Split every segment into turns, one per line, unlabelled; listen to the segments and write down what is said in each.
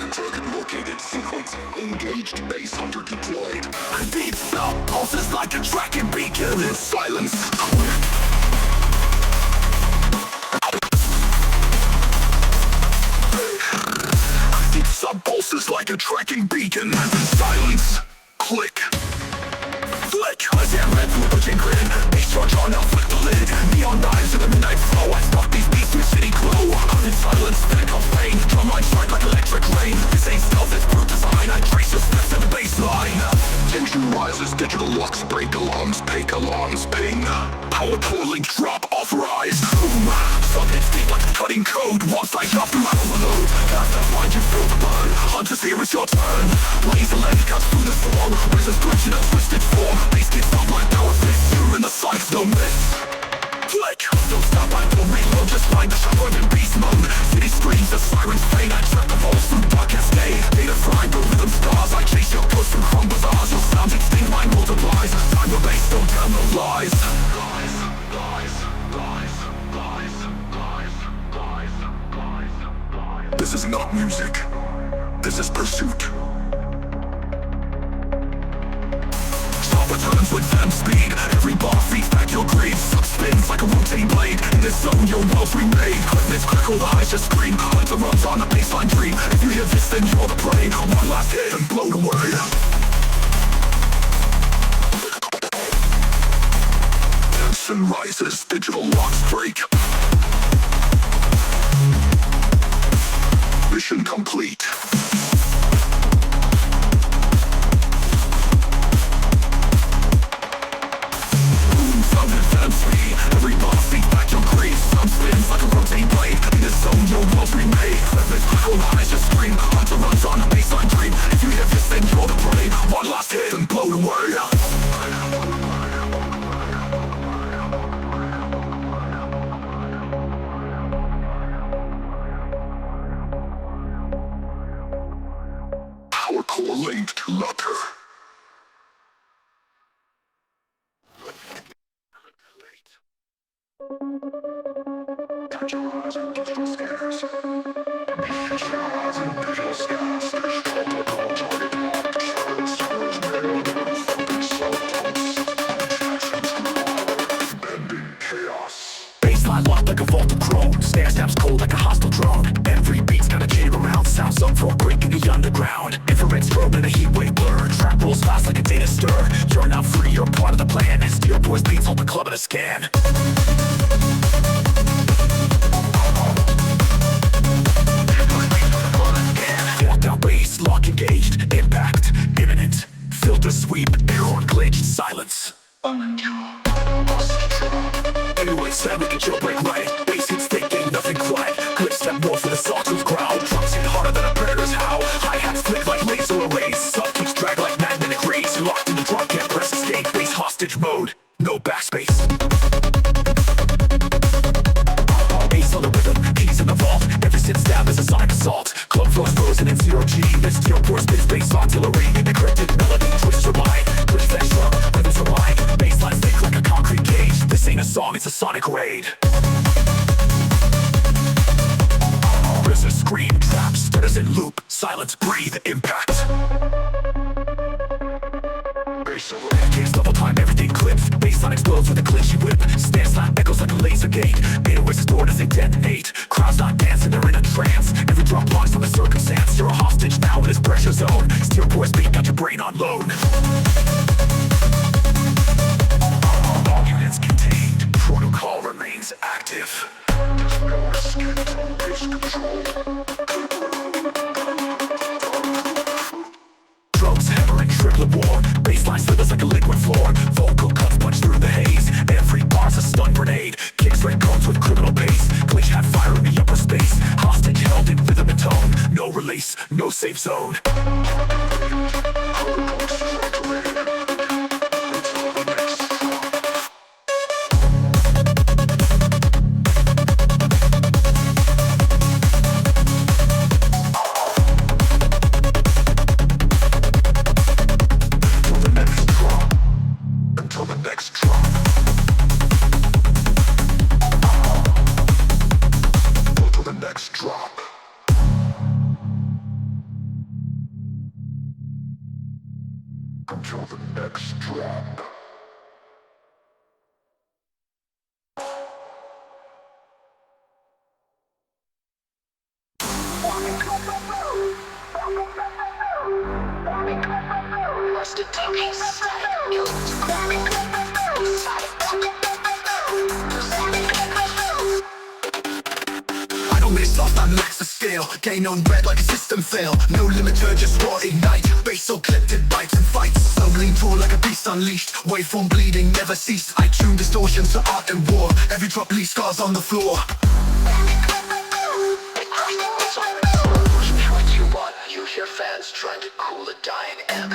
target located, sequence engaged, base hunter deployed. Deep sound pulses like a tracking beacon in silence. Deep sound pulses like a tracking beacon in silence. Click. Flick, as I red through a butching grin. Ace charge on, I'll flick the lid. Neon knives to the midnight flow. I stalk these beats through city glow. I'm in silence, spinning off pain. Drum line strike like electric rain. This ain't stealth, it's brute design. I trace your steps in the baseline. Tension rises, digital locks break alarms. Fake alarms ping. Power core link drop, authorize. Boom, something's deep like cutting code. Once I drop through, I overload. Cast that blind, you feel the burn. Hunters, here is your turn. Laser lens cuts through the storm. Resist glitch in a twisted form. Base gets up like power fist. You're in the sights, no miss. Flick, don't stop, I will reload. Just find the shotgun in beast mode. City screams, the sirens fade. I trap the volts through darkest day. Data fried, the rhythm stars. I chase your ghost through chrome bazaars. Your sounds extinct, mine multiplies. Time your base, don't tell no lies. Lies, lies, lies, lies, lies, lies, lies, lies. This is not music. This is pursuit. Returns with them speed. Every bar feeds back your greed. Spins like a rotating blade. In this zone your world's remade. Quickness critical, the eyes just scream. Hunter runs on a baseline dream. If you hear this then you're the prey. One last hit and blown away. Tension rises, digital locks break. Mission complete. Every boss feeds back your grief. Some spins like a rotating blade. In this zone your world's remade. This critical eyes just scream. Hunter runs on a baseline dream. If you hear this then you're the prey. One last hit and blown away. Power core linked lucker. Touch your eyes and digital scanners. Touch your eyes and digital scanners. There's protocol target locked. Servers manual thumping slow pumps. Bending chaos. Baseline locked like a vault of chrome. Snare snaps cold like a hostile drone. Every beat's got a chain around. Sound zone for a break in the underground. Infrared strobe in a heat wave blur. Trap rolls fast like a data stir. You're not free, you're part of the plan. Steer boys beats hold the club at a scan. Lock engaged, impact, imminent. Filter sweep, error glitch, silence. Anyway, Sam, we can jailbreak right. Bass hits thinking, nothing quiet. Glitch step more for the sawtooth growl. Drums hit harder than a predator's howl. Hi-hats flick like laser arrays. Sub keeps drag like magnetic rays. Locked in the drum, can't press escape. Bass hostage mode, no backspace. Bass on the rhythm, keys in the vault. Every sit stab is a sonic assault. Club flows frozen in 0G. This steel pours biz bass artillery. Encrypted melody, twists your mind. Glitch flash drum, rhythms rewind. Basslines thick like a concrete cage. This ain't a song, it's a sonic raid. Resist, scream, trap, stutters in loop. Silence, breathe, impact. Case double time, everything clips. Bassline explodes with a clinchy whip. Snare slap echoes like a laser gate. 808s stored as they detonate. Crowds not dancing, they're in a trance. Every drop blocks from the circumstance. You're a hostage now in this pressure zone. Steer boys beat, got your brain on load. All units contained. Protocol remains active. There's no escape from base control. Drums hammering, triplet war. Bassline slithers like a liquid floor. Vocal cuts punch through the haze. Every bar's a stun grenade. Kicks red cones with criminal bass. Glitch had fire in the upper space. Hostage held in rhythm and tone. No release, no safe zone. till the next drop. I don't miss off, I max the scale. Gain on red like a system fail. No limiter, just raw ignite. Bass so clipped it bites and fights. Some lean tall like a beast unleashed. Waveform bleeding never cease. I tune distortions to art and war. Every drop leaves scars on the floor. What you want, you hear fans trying to cool a dying amp.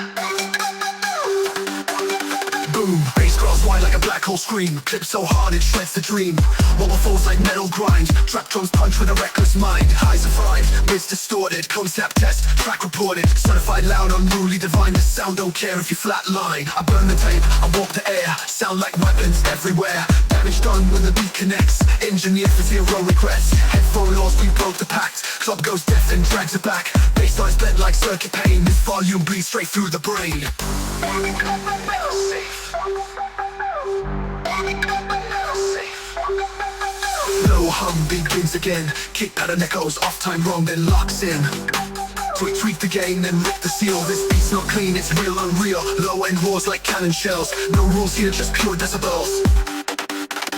Boom, bass crawls wide like a black hole scream. Clip so hard it shreds the dream. Wobble falls like metal grind. Trap drums punch with a reckless mind. Highs are fried, mids distorted. Concept test, track reported. Certified loud, unruly divine. The sound don't care if you flatline. I burn the tape, I walk the air. Sound like weapons everywhere. Damage done when the beat connects. Engineered for zero regrets. Headphone laws, we broke the pact. Club goes deaf and drags it back. Basslines bled like circuit pain. This volume bleeds straight through the brain. Low hum begins again. Kick pattern echoes, off time wrong, then locks in. Tweak the gain, then rip the seal. This beat's not clean, it's real unreal. Low end roars like cannon shells. No rules here, just pure decibels.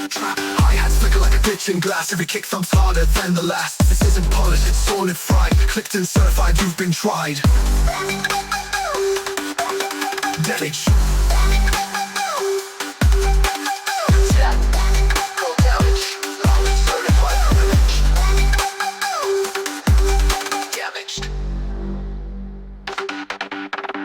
Trap, hi-hats flicker like a glitch in glass. Every kick thumps harder than the last. This isn't polished, it's solid fried. Clicked and certified, you've been tried. Damage.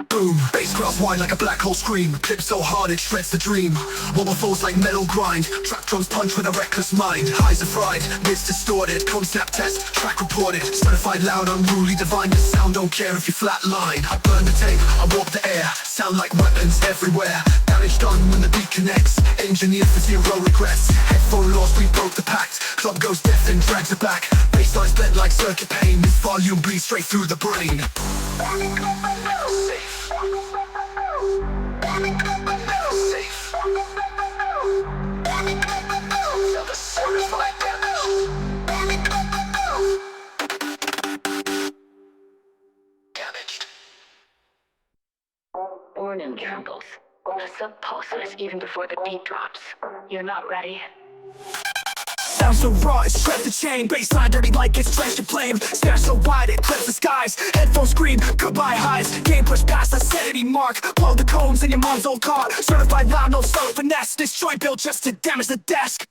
Boom, bass crawls wide like a black hole scream. Clip so hard it shreds the dream. Wobble falls like metal grind. Trap drums punch with a reckless mind. Highs are fried, mids distorted. Concept test, track reported. Certified loud, unruly divine. The sound don't care if you flatline. I burn the tape, I warp the air. Sound like weapons everywhere. Damage done when the beat connects. Engineered for zero regrets. Headphone lost, we broke the pact. Club goes deaf and drags it back. Basslines bled like circuit pain. This volume bleeds straight through the brain.
Born in jungles, the sub pulses even before the beat drops. You're not ready.
Sound so raw, it shreds the chain. Bassline dirty like it's drenched in flame. Stare so wide, it clips the skies. Headphones scream, goodbye highs. Game pushed past the sanity mark. Blow the cones in your mom's old car. Certified loud, no subtle finesse. This joint built just to damage the desk.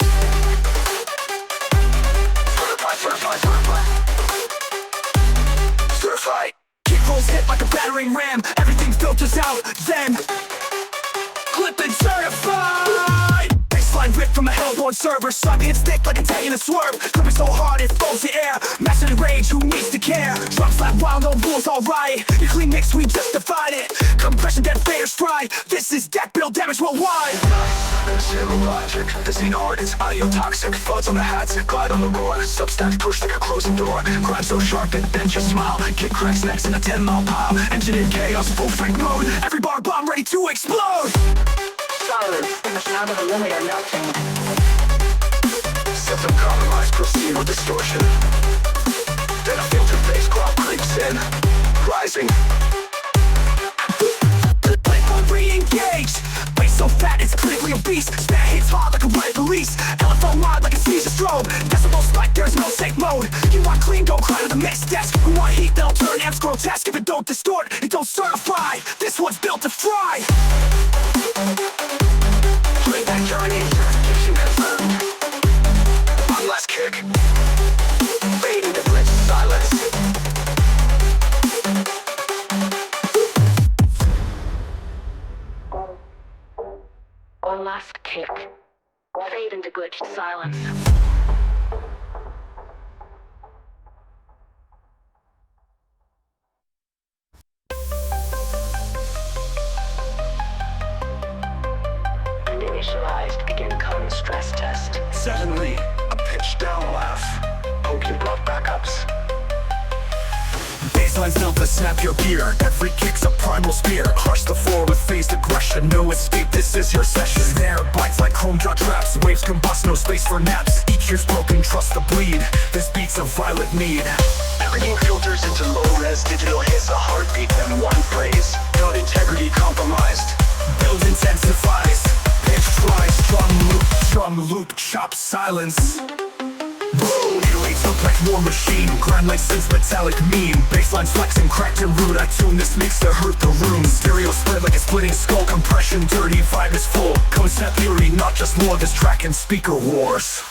Certified. Kick rolls hit like a battering ram. Everything filters out, then clip and certified. Bassline ripped from a hellborn server. Sun hits thick like a taking a swerve. Clipping so hard it fills the air. Master the rage, who needs to care? Drums slap wild, no rules, alright. Your clean mix, we just divide it. Compression, dead faders fry. This is death, build damage worldwide. Zero logic, this ain't art, it's audio toxic. Fuzz on the hats, glide on the roar. Substack push like a closing door. Grind so sharp it bends your smile. Kick cracks next in a 10-mile pile. Engine in chaos, full frank mode. Every bar bomb ready to explode.
Silence, and the sound of the limit are melting.
System compromise, proceed with distortion. Then a filter bass crop creeps in, rising. The playphone re-engaged. Bass so fat it's clinically obese. Snare hits hard like a riot police. Telephone wide like a seizure strobe. Decibel spike, there's no safe mode. You want clean, go cry to the mix desk. You want heat, they'll turn amps grotesque. If it don't distort, it don't certify. This one's built to fry. Play that journey, certification confirmed. One last kick. Fade into blitz silence.
One last kick. Fade into glitched silence. Initialized, begin current stress test.
Suddenly, a pitch down laugh. Poke your bluff backups. Basslines built to snap your gear. Every kick's a primal spear. Crush the floor with phased aggression. No escape, this is your session. Snare bites like chrome jaw traps. Waves combust, no space for naps. Each ear's broken, trust the bleed. This beat's a violent need.
Everything filters into low-res digital hits, a heartbeat and one phrase. Code integrity compromised.
Build intensifies. Pitch tries, drum loop, chop silence. Boom, 808s look like war machine. Grind like synth's metallic mean. Basslines flexing, cracked and rude. I tune this mix to hurt the room. Stereo split like a splitting skull. Compression, dirty vibe is full. Concept theory, not just lore. This track and speaker wars.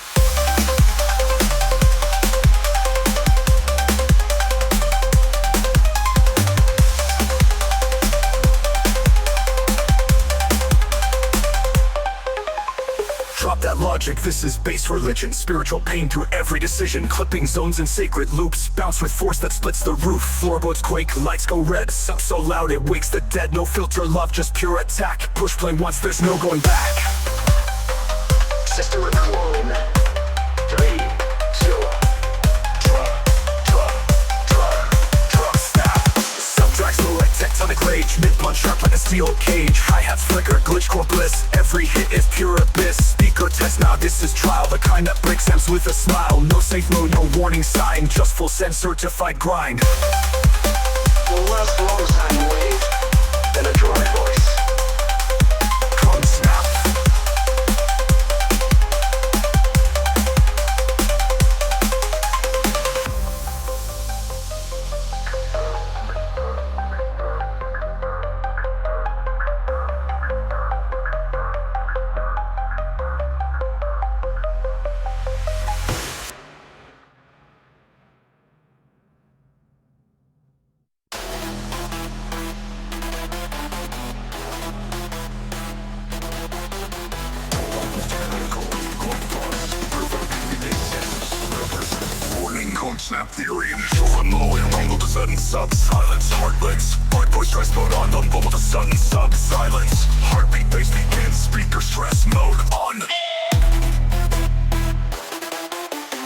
Drop that logic, this is base religion. Spiritual pain through every decision. Clipping zones and sacred loops. Bounce with force that splits the roof. Floorboards quake, lights go red. Sup so loud it wakes the dead. No filter love, just pure attack. Push play once, there's no going back.
Sister with clone. 3, 2.
Drop, snap. Subtracts low like tectonic rage. Mid punch sharp like a steel cage. Hi-hats flicker, glitch core bliss. Every hit is pure abyss. Speaker test, now this is trial. The kind that breaks amps with a smile. No safe mode, no warning sign. Just full send certified grind.
Will last long sine wave than a dry voice.
Come snap. Snap theory, children low and rumble to sudden sub silence. Heartless, my voice tries mode on the bubble to sudden sub silence. Heartbeat bass begins, speaker stress mode on.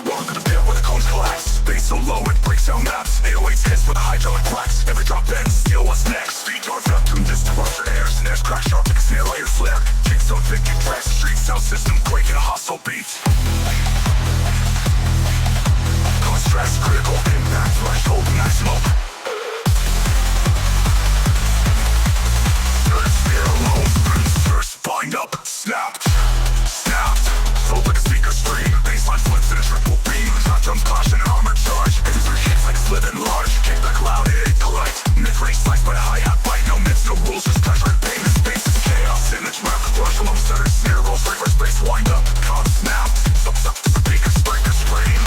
Welcome to the pit where the cones collapse. Bass so low it breaks down maps. 808s hits with hydraulic cracks. Every drop ends, steal what's next. Speed darts up, tune this to rupture air. Snares crack sharp like a snare layer flare. Kick so thick it tracks the street sound system quake in a hostile beat. Stress, critical impact, threshold maximum. Sphere alone, first bind up, snapped. So like a speaker stream. Bassline flips in a triple beam. Shot jumps, caution and armor charge. Every 3 hits like a slither large. Kick back loud, it polite. Mid-range slice by a hi-hat bite. No mids, no rules, just pressure and pain. This space is chaos. Image map, the rush alone centered. Snare rolls, reverse bass, wind up. Come snap. Sub, speaker, breaker, scream.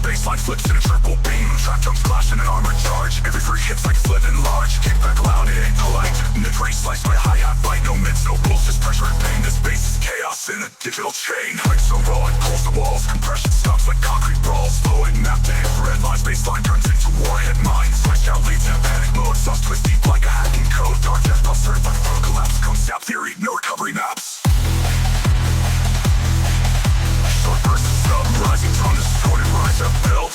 Bassline flips in a triple beam. Trap jumps, clash in an armored charge. Every 3 hits like split and large. Kick back loud, it ain't polite. Mid-range slice by a hi-hat bite. No mids, no rules, just pressure and pain. This bass is chaos in a digital chain. Height so raw it pulls the walls. Compression stops like concrete brawls. Flowing map to infrared lines. Bassline turns into warhead mines. Flashed out leads in panic mode. Sauce twist deep like a hacking code. Dark death pulse certified for a collapse. Cone snap theory, no recovery maps. Short bursts of sub, rising tone, distorted rise up build.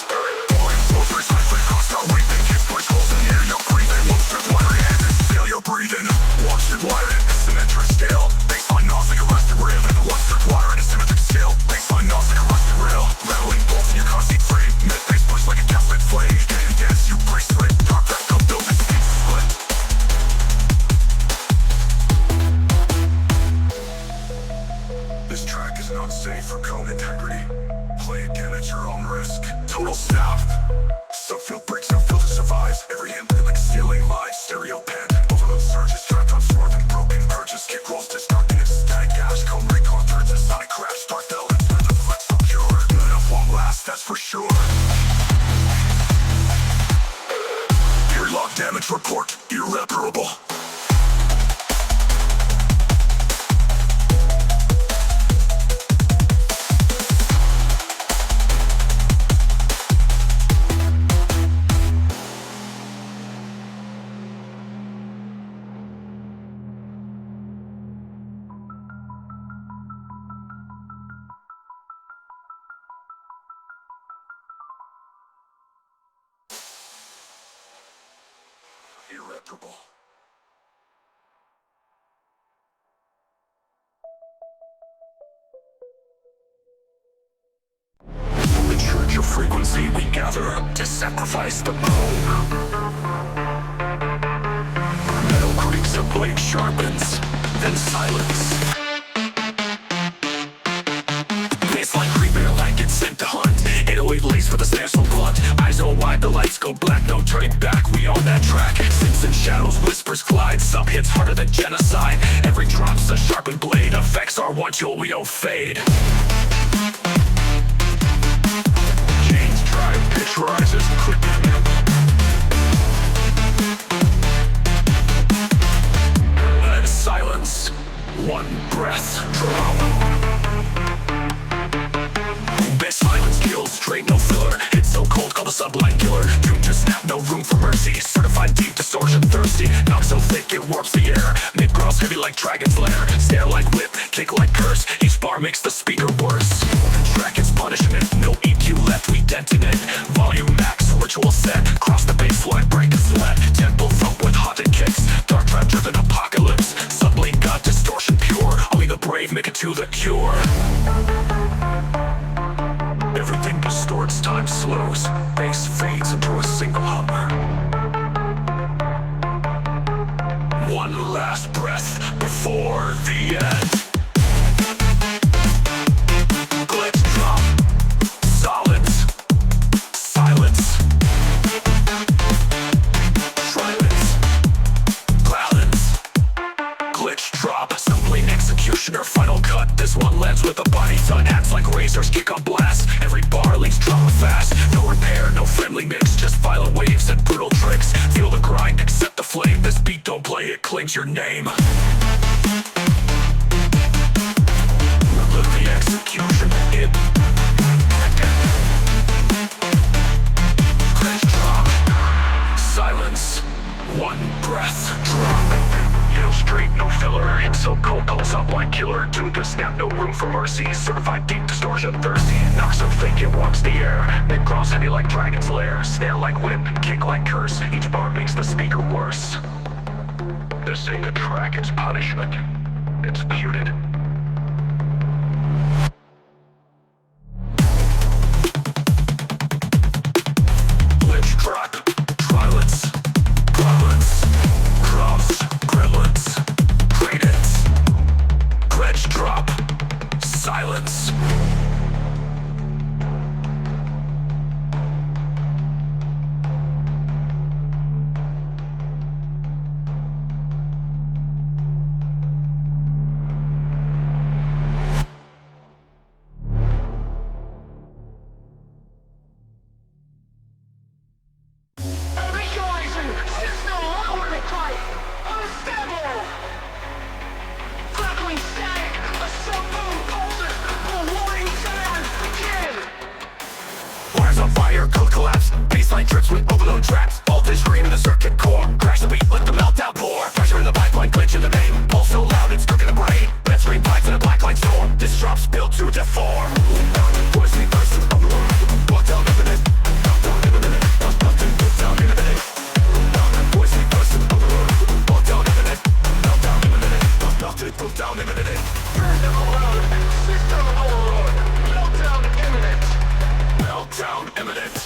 Volume flows, precisely hostile weeping. Kids push holes in the air, you're breathing. Once there's water and it's still you're breathing. Watch it wire in a symmetric scale. Bassline knobs like a rusted rail. And once there's water in a symmetric scale. Bassline knobs like a rusted rail. Rattling bolts in your concrete frame. Mid-bass push like a gaslit flame. Getting dance, you bracelet. Dark back, come build this beat split. This track is not safe for cone integrity. Play again at your own risk. Total snap. Subfield breaks, no filter survives. Every input like a stealing live. Stereo pen. Overload surges, trapped on swerving, broken purges. Kick rolls, disconnecting, it's static ash. Cone recon turns a sonic crash. Dark bell and turns a flex so pure. Good enough won't last, that's for sure. Ear lock damage report, irreparable. Irreparable. The church of frequency we gather to sacrifice the bone. Metal creaks, a blade sharpens, then silence. Baseline creeping like it's sent to hunt. 808 lace for the snare so blunt. Eyes all wide, the lights go black, no turning back. We on that track. Synths and shadows, whispers glide. Sub hits harder than genocide. Every drop's a sharpened blade. Effects are one till we don't fade. Chains drive, pitch rises, clicking. Lead silence. One breath, drop. Best silence kills, straight no filler. It's so cold, called a sublight killer. Doom to snap, no room for mercy. Certified deep distortion, thirsty. Knock so thick it warps the air. Mid gross heavy like dragon's lair. Stare like whip, kick like curse. Each bar makes the speaker worse. The track is punishment, no EQ left, we denting it. Volume max, ritual set. Cross the baseline, break a sweat. Tempo thump with haunted kicks. Dark trap driven apocalypse. Subblade got distortion pure. Only the brave make it to the cure. Everything distorts, time slows. Bass fades into a single hum. One last breath before the end. Glitch drop. Silence. Silence. Silence. Balance. Glitch drop. Subplane executioner, final cut. This one lands with a body ton. Hands like razors, kick on blast. Every bar links drama fast. No repair, no friendly mix. Just violent waves and brutal tricks. Feel the grind, accept the flame. This beat don't play, it clings your name. Look the execution, hit. Glitch drop. Silence. One breath, drop. Hill straight, no filler. It's so cold, call us up like killer. Doom to snap, no room for mercy. Certified deep distortion, thirsty. Knock so thick it walks the air. Mid cross heavy like dragon's lair. Snare like whip, kick like curse. Each bar makes the speaker worse. This ain't a track, it's punishment. It's muted. Glitch drop. Silence. Silence. Cross. Gremlins. Credence. Glitch drop. Silence.
Initializing system lower type. Unstable. Crackling static. A sub-boom pulses. A warning sound. Begin.
Wires on fire, code collapse. Baseline trips with overload traps. Voltage scream in the circuit core. Crash the beat, let the meltdown pour. Pressure in the pipeline, glitch in the name. Pulse so loud it's cooking the brain. Red screen pipes in a black light storm. This drop's built to deform. Voice me person on the road. Walk down imminent. Down imminent. Down imminent. Voice me person on the road. Walk down imminent. Down imminent. Down imminent.
Random alone. System overload. Meltdown imminent.
Meltdown imminent.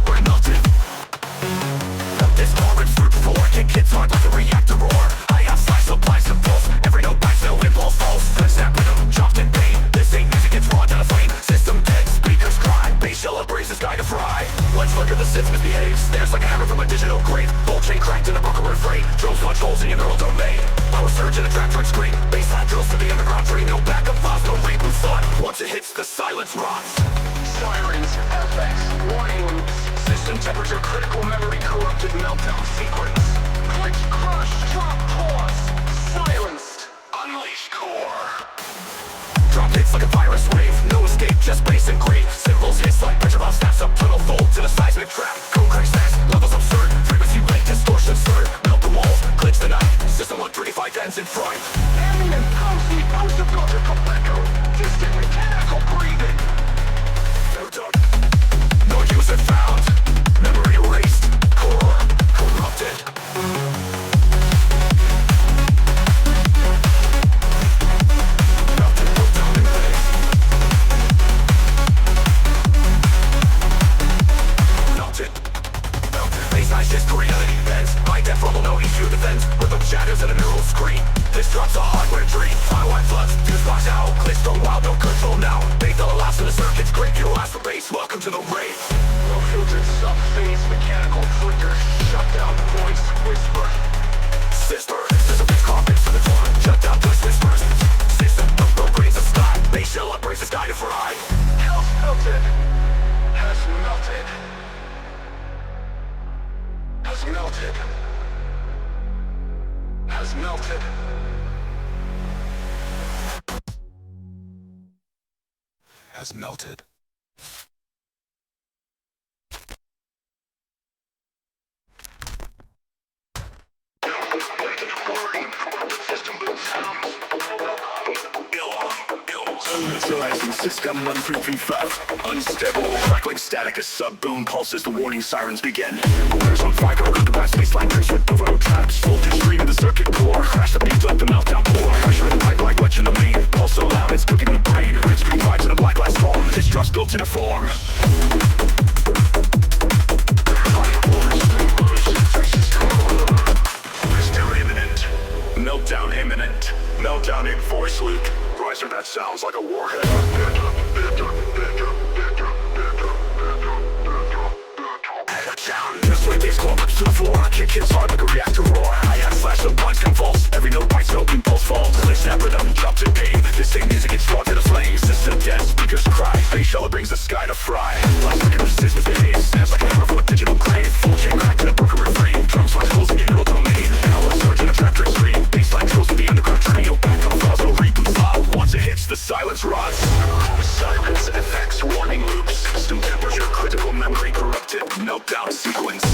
We're melted. This orange fruit floor kick hits hard like a reactor roar. I have slice supplies to pulse. Every note bites, no impulse false. Touch that rhythm, chopped in pain. This ain't music, it's raw down a flame. System dead, speakers cry. Bass shell breeze is guy to fry. Let's flicker the synths misbehave. Snares like a hammer from a digital grave. Bolt chain cracked in a broken refrain. Drums punch holes in your neural domain. Power surge in a track turn screen. Bassline drills to the underground tree. No backup files, no reboot thought. Once it hits, the silence rots.
Sirens. FX. Warning loops.
System temperature, critical memory, corrupted meltdown sequence.
Glitch crush. Drop pause. Silenced.
Unleash core. Drop hits like a virus wave. No escape, just bass and grave. Symbols hits like pressure valve snaps up. Tunnel fold to the seismic trap. Code crash snacks, levels absurd. Frequency rate, distortion stirred. Melt the walls, glitch the night. System 135 ends in fright.
Ambient pulsing. Post-apocalyptic echo. Distant mechanical breathing.
No doubt. No use it found. cool scream. This drop's a hardware dream. Firelight floods, fuse box out. Glitch thrown wild, no control now. Make the last of the circuits, great, your last for bass. Welcome to the rave. No filtered sub-phase, mechanical triggers. Shut down voice, whisper. Sister, there's a big carpet for the dawn. Shut down voice whispers. System of no brains of sky. Bass shell upgrades the sky to fry. Hell's melted. Has melted. Has melted. Has melted. Has melted. Neutralizing system 1335. Unstable, crackling static, a sub-boom pulses, the warning sirens begin. Cores on fire, the blast baseline trace with overload traps. Voltage stream in the circuit core, crash the beat, let the meltdown pour. Pressure in the pipe like wetch in the main, pulse so loud it's cooking the brain. Red screen vibes in a black glass form, this trust built in a form. Still imminent, meltdown imminent, meltdown in voice loop. Riser that sounds like a warhead. Just like bass claw to the floor, kick hits hard like a reactor roar. Hi-hat slash the blinds convulse, every note bites, no impulse falls. Glitch snap rhythm, drops in pain. This same music gets brought to the flames. System dead, speakers cry. Bass shell brings the sky to fry. Last second resist with bass, snaps like a hammer from a digital crane. Full chain crack to the broken refrain. Drums flash closing in neural domain. Now a surge in a trap trick screen. Bassline trills to the underground train. Back on files, no reboot file. Once it hits, the silence rots. Silence effects, warning loops. System temperature, critical memory corrupted. Meltdown sequence.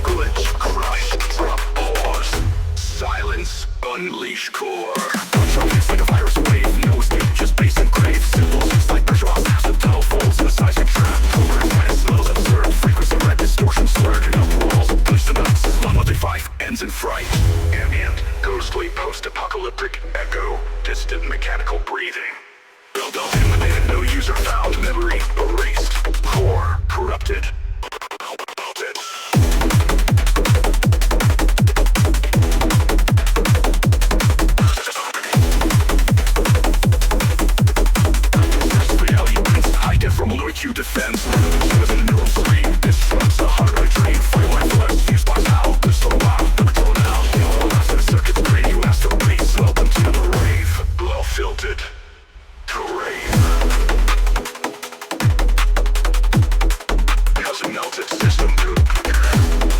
Glitch, crush, drop, pause. Silence, unleash core. Control hits like a virus wave. No escape, just bass and crave. Symbols, it's like pressure off massive tunnel folds in a seismic trap. Over minus levels absurd. Frequency red, distortion slurred. No walls, glitch the nuts. 135 ends in fright. Ambient, ghostly, post-apocalyptic echo. Distant mechanical breathing. Build up, eliminated, no user found. Memory erased. Core corrupted. Melted. From a low EQ defense, in a neural screen. This runs the hardware train. Firelight flex, fuse box out. This so loud, never tone out. The last of the circuit's brain, you asked the bass. Welcome to the rave. Well filtered to rave. Has a melted system poop.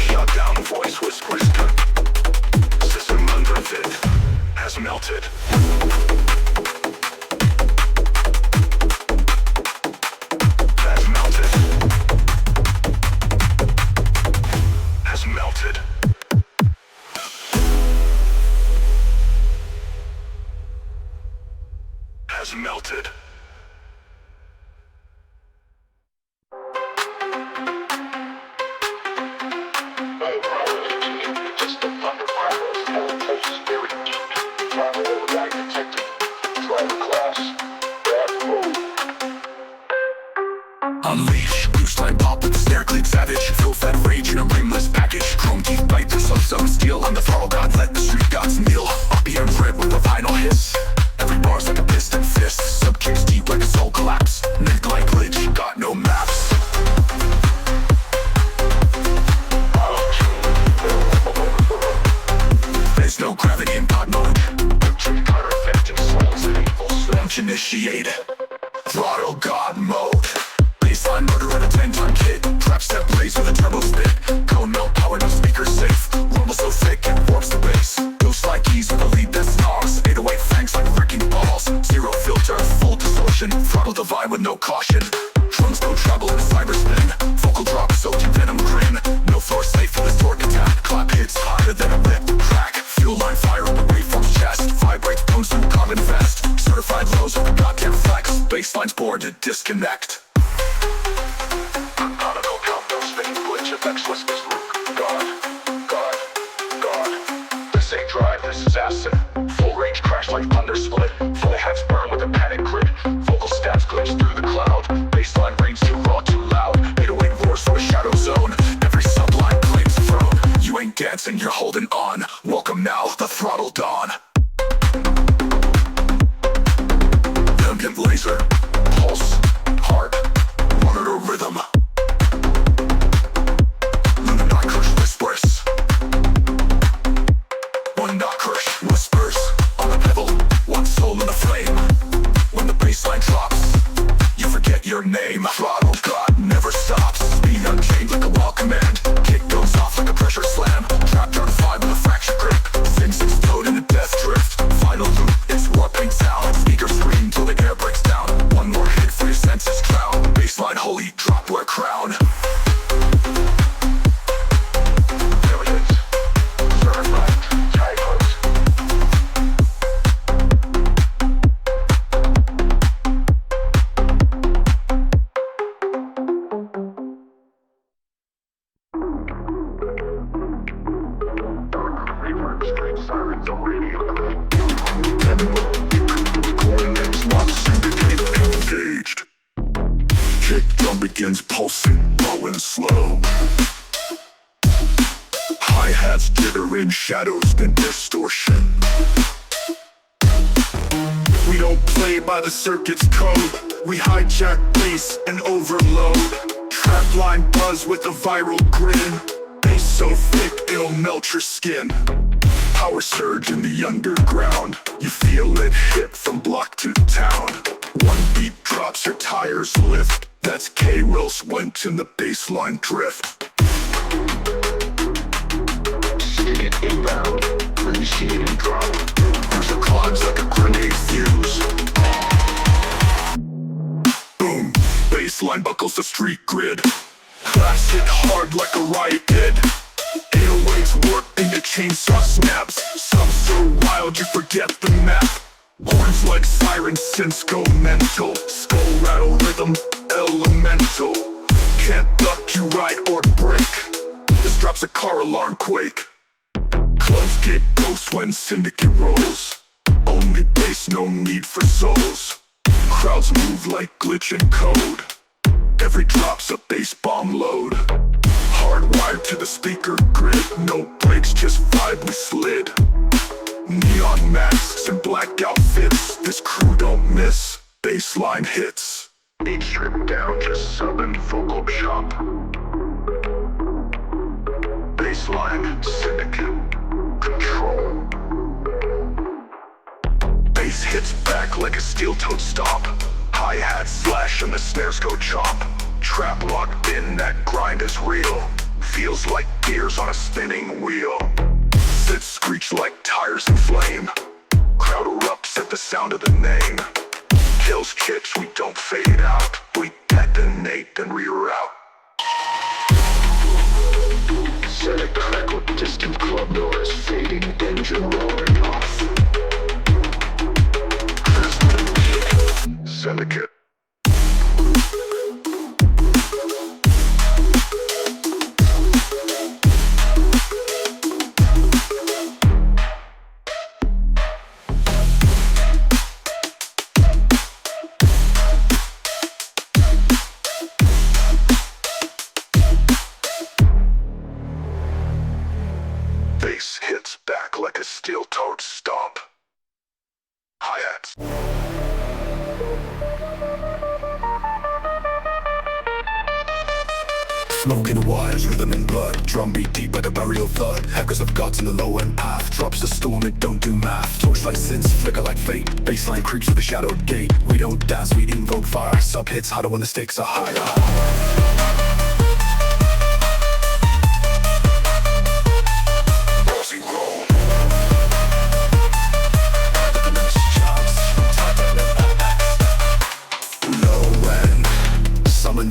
Shut down voice whispers. System unrefit. Has melted. Has melted. Just the thunder crackles, hell spirit deep. Travel override detected. Driver class, bad mode. Unleash, boost line pop with the snare clip savage. Fill fed rage in a ringless package. Chrome teeth bite through some steel. On the throttle god, let the street gods kneel. Up here red with a vinyl hiss. Every bar's like a piston fist. Sub kicks deep like a soul collapse. Nick like glitch, got no maps. There's no gravity in God mode. Tripwire effect and souls and evil. Launch initiated. Throttle God mode. Baseline murder at a 10-ton kit. Trap step blaze with a turbo spit. Cone melt power, no speaker safe. Rumble so thick it warps the bass. Ghost like keys with a lead that snarls. 808 fangs like wrecking balls. Zero filter, full distortion. Throttle divine with no caution. Drums go treble in a cyber spin. Vocal drop soaked in venom grin. No floor safe for this torque attack. Clap hits higher than a lip crack. Fuel line fire on the waveform's chest. Vibrate tones through carbon vest. Certified lows of the goddamn flex. Baseline's bored to disconnect. Nautical combo spinning glitch effects whispers loop. God. This ain't drive, this is acid. Full range crash like thunder split. Full heads burn with a panic grid. Vocal stats glitch through the cloud. Baseline rings too raw, too loud. 808 roars from a shadow zone. Every subline claims a throne. You ain't dancing, you're holding on. Welcome now now, the throttle dawn. Ambient laser, pulse, heart, monitor rhythm. Luminarkers whispers. One knockers whispers on the pedal, one soul in the flame. When the bassline drops, you forget your name. Throttle God never stops. Speed unchained like a wall command. Kick goes off like a pressure slam. Trapped on 5 with a fracture grip. Things explode in a death drift. Final loop, it's warping sound. Speakers scream till the air breaks down. One more hit for your senses drown. Bassline holy, drop where crown. Millions, certified, typos. Sirens on radio. Engaged. Kick drum begins pulsing, low and slow. Hi-hats jitter in shadows and distortion. We don't play by the circuit's code. We hijack bass and overload. Trap line buzz with a viral grin. Bass so thick it'll melt your skin. Power surge in the underground. You feel it hit from block to town. One beat drops, your tires lift. That's K-Wills went in the baseline drift. Stick it inbound, initiating drop. There's a climbs like a grenade fuse. Boom, baseline buckles the street grid. Clash hit hard like a riot did. 808s work and your chainsaw snaps. Some so wild you forget the map. Horns like sirens, synths go mental. Skull rattle rhythm, elemental. Can't duck you right or break. This drops a car alarm quake. Clubs get ghost when syndicate rolls. Only bass, no need for souls. Crowds move like glitch and code. Every drop's a bass bomb load. Hardwired to the speaker grid. No brakes, just vibe we slid. Neon masks and black outfits. This crew don't miss. Bassline hits. Beat stripped down, just sub and vocal chop. Bassline, syndicate, control. Bass hits back like a steel-toed stomp. Hi-hats slash and the snares go chomp. Trap locked in, that grind is real. Feels like gears on a spinning wheel. Sits screech like tires in flame. Crowd erupts at the sound of the name. Kills chips, we don't fade out. We detonate and reroute. Set a crack with distant club doors. Fading engine roaring off. Syndicate. Bass hits back like a steel-toed stomp. Hi-hats. Smoke in the wires, rhythm and blood. Drum beat deep by the burial thud. Hackers of gods in the low-end path. Drops the storm, it don't do math. Torchlight synths, flicker like fate. Bassline creeps with a shadowed gate. We don't dance, we invoke fire. Sub hits harder when the stakes are higher.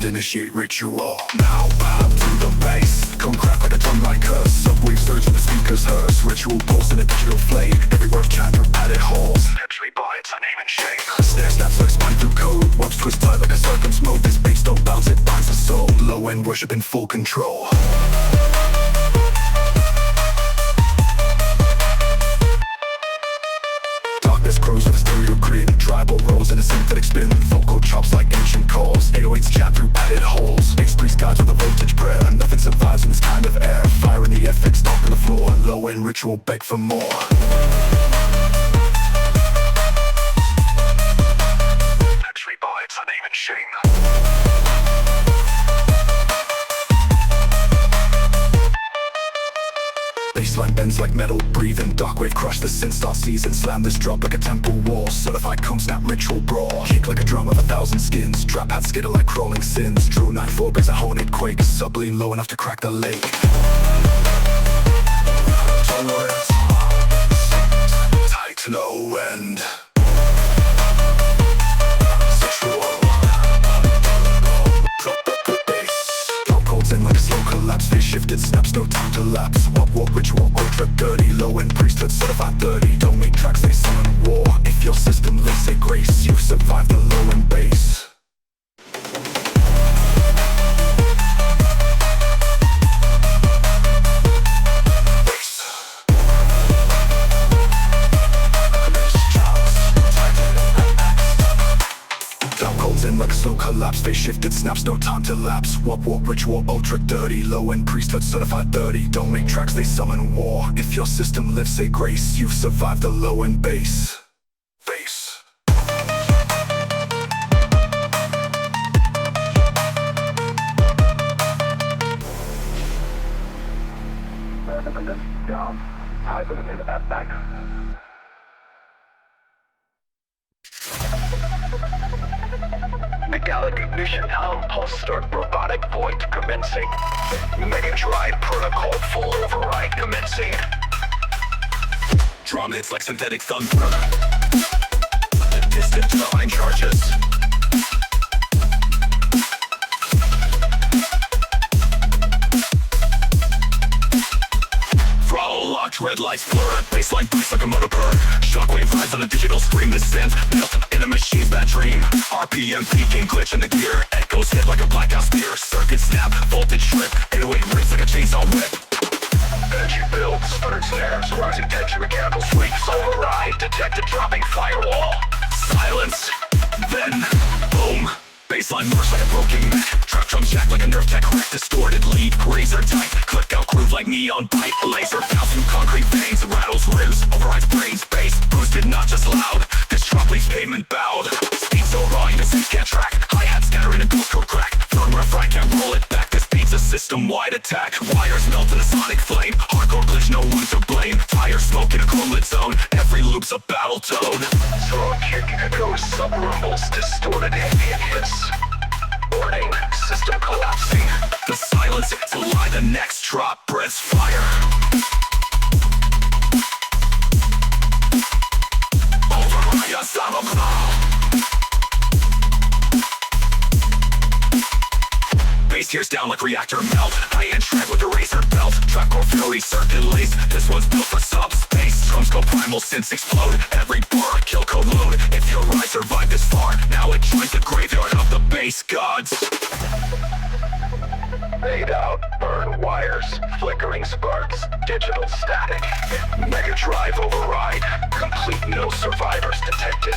Initiate ritual. Now bow to the bass. Come crack with a drum like us. Subwave surge in the speakers hearse. Ritual pulse in a digital flame. Every word chapter added holes. Potentially bites a name and shame. Snare snaps like spine through code. Warps twist tight like a serpent's mode. This bass don't bounce, it binds the soul. Low end worship in full control. This grows with a stereo grid, tribal rolls in a synthetic spin. Vocal chops like ancient calls, 808s jab through padded holes. Bass priest guides with a voltage prayer, nothing survives in this kind of air. Fire in the FX, stomp on the floor, low end ritual beg for more.
Luxury vibes, a name and shame.
Bassline bends like metal, breathing. Darkwave crush the synth star season. Slam this drop like a temple wall. Certified cone snap ritual brawl. Kick like a drum of 1,000 skins. Trap hat skitter like crawling sins. True 9-4 brings a horned quake. Sublime low enough to crack the lake. Tolerance tight to no end. Sexual drop codes in like a slow collapse. Face shifted snaps, no time to lapse. Walk ritual, ultra dirty. Low end priesthood certified 30. Don't make tracks, they summon war. If your system lives, say grace. You survive the low end bass. In like a slow collapse, face shifted snaps, no time to lapse. Walk ritual, ultra dirty. Low end priesthood certified 30. Don't make tracks, they summon war. If your system lives, say grace. You've survived the low end bass. Bass.
Metallic ignition, helm, pulse start, robotic void commencing. Mega drive protocol, full override commencing.
Drum hits like synthetic thunder. Distant line charges. Throttle locked, red lights blur. Bassline boosts like a motor burn. Shockwave rides on a digital screen. This sends melt in a machine's bad dream. RPM peaking, glitch in the gear. Echoes hit like a blackout spear. Circuit snap, voltage trip. 808 rips like a chainsaw whip.
Energy builds, sputtered snares, rising tension, mechanical sweeps. Override, detected dropping firewall.
Silence, then boom. Bassline works like a broken neck. Trap drum jack like a nerve tech. Crack distorted lead, razor tight. Click out groove like neon bite. Laser bounce through concrete veins. Rattles ribs, overrides brains. Bass boosted, not just loud. This drop leaves pavement bowed. Speed so raw you just can't track. Hi-hat scatter in a ghost code crack. Firmware fry can't roll it back. This beat's a system-wide attack. Wires melt in a sonic flame. Hardcore glitch, no one to blame. Fire smoke in a chromlit zone. Every loop's a battle tone.
Strong kick echoes, sub-rumbles, distorted ambient hits. Warning, system collapsing.
The silence to lie the next drop breaths fire. Override unstoppable. Bass tears down like reactor melt. High-end shred with a razor belt. Trap core fury circuit lace. This one's built for subspace. Drums go primal, synths explode. Every bar kill code load. If your ride survived this far, now it joins the graveyard of the bass gods.
Fade out, burn wires, flickering sparks, digital static. Mega drive override, complete, no survivors detected.